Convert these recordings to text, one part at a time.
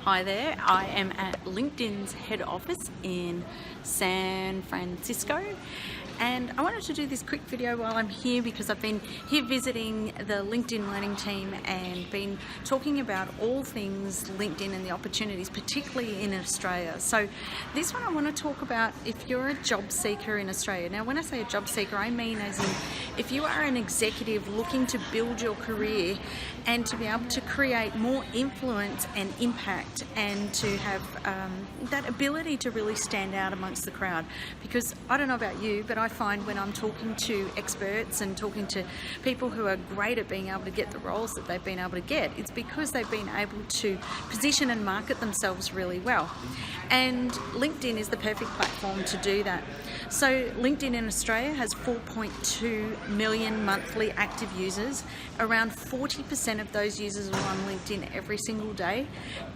Hi there, I am at LinkedIn's head office in San Francisco, and I wanted to do this quick video while I'm here because I've been here visiting the LinkedIn learning team and been talking about all things LinkedIn and the opportunities, particularly in Australia. So this one I want to talk about if you're a job seeker in Australia. Now when I say a job seeker, I mean as in if you are an executive looking to build your career and to be able to create more influence and impact and to have that ability to really stand out amongst the crowd. Because I don't know about you, but I find when I'm talking to experts and talking to people who are great at being able to get the roles that they've been able to get, it's because they've been able to position and market themselves really well. And LinkedIn is the perfect platform to do that. So LinkedIn in Australia has 4.2 million monthly active users. Around 40% of those users are on LinkedIn every single day,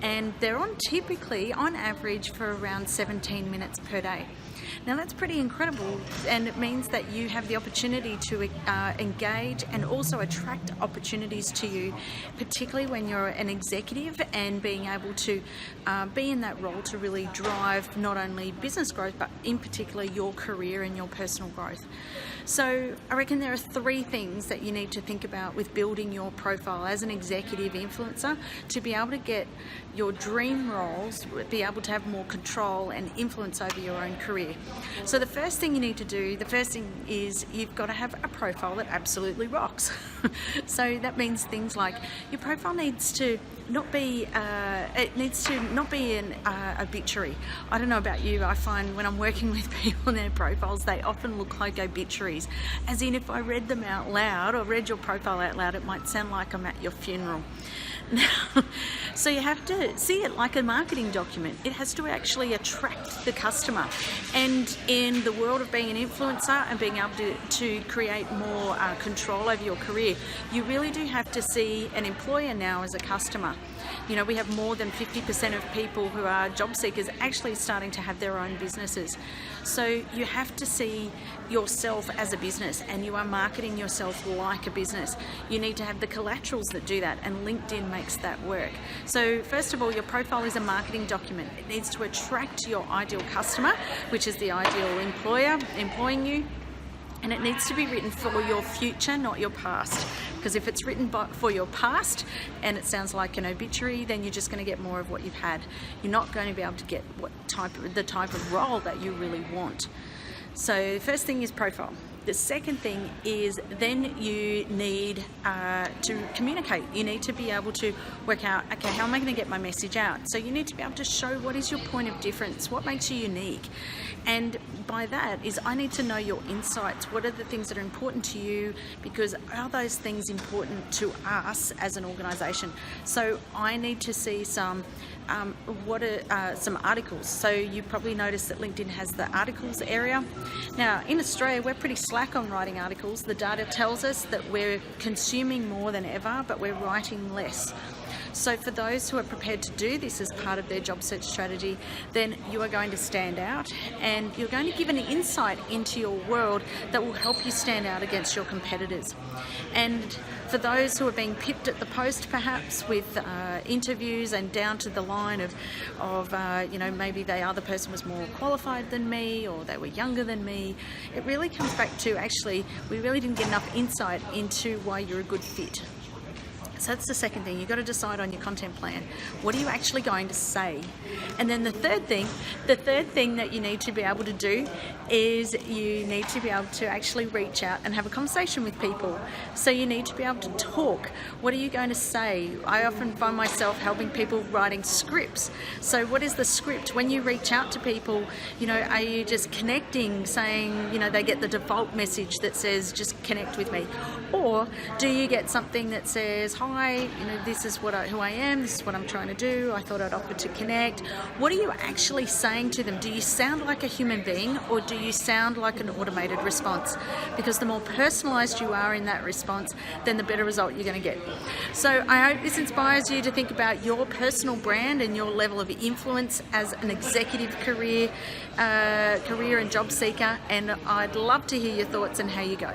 and they're on typically on average for around 17 minutes per day. Now that's pretty incredible, and it means that you have the opportunity to engage and also attract opportunities to you, particularly when you're an executive and being able to be in that role to really drive not only business growth but in particular your career and your personal growth. So I reckon there are three things that you need to think about with building your profile as an executive influencer to be able to get your dream roles, be able to have more control and influence over your own career. So the first thing you need to do, the first thing is you've got to have a profile that absolutely rocks. So that means things like your profile needs to not be an obituary. I don't know about you, I find when I'm working with people and their profiles, they often look like obituaries. As in, if I read them out loud or read your profile out loud, it might sound like I'm at your funeral. So you have to see it like a marketing document. It has to actually attract the customer. And in the world of being an influencer and being able to create more control over your career, you really do have to see an employer now as a customer. You know, we have more than 50% of people who are job seekers actually starting to have their own businesses. So you have to see yourself as a business, and you are marketing yourself like a business. You need to have the collaterals that do that, and LinkedIn makes that work. So first of all, your profile is a marketing document. It needs to attract your ideal customer, which is the ideal employer employing you. And it needs to be written for your future, not your past. Because if it's written for your past and it sounds like an obituary, then you're just going to get more of what you've had. You're not going to be able to get the type of role that you really want. So the first thing is profile. The second thing is then you need to communicate. You need to be able to work out, okay, how am I going to get my message out? So you need to be able to show what is your point of difference, what makes you unique. And by that is I need to know your insights. What are the things that are important to you? Because are those things important to us as an organisation? So I need to see some articles. So you probably noticed that LinkedIn has the articles area. Now in Australia, we're pretty slack on writing articles. The data tells us that we're consuming more than ever, but we're writing less. So for those who are prepared to do this as part of their job search strategy, then you are going to stand out and you're going to give an insight into your world that will help you stand out against your competitors. And for those who are being pipped at the post perhaps with interviews and down to the line of you know, maybe the other person was more qualified than me or they were younger than me, it really comes back to actually we really didn't get enough insight into why you're a good fit. So that's the second thing. You've got to decide on your content plan. What are you actually going to say? And then the third thing that you need to be able to do is you need to be able to actually reach out and have a conversation with people. So you need to be able to talk. What are you going to say? I often find myself helping people writing scripts. So what is the script? When you reach out to people, you know, are you just connecting, saying, you know, they get the default message that says just connect with me? Or do you get something that says, hi, you know, this is who I am, this is what I'm trying to do, I thought I'd offer to connect. What are you actually saying to them? Do you sound like a human being or do you sound like an automated response? Because the more personalized you are in that response, then the better result you're going to get. So I hope this inspires you to think about your personal brand and your level of influence as an executive career and job seeker, and I'd love to hear your thoughts and how you go.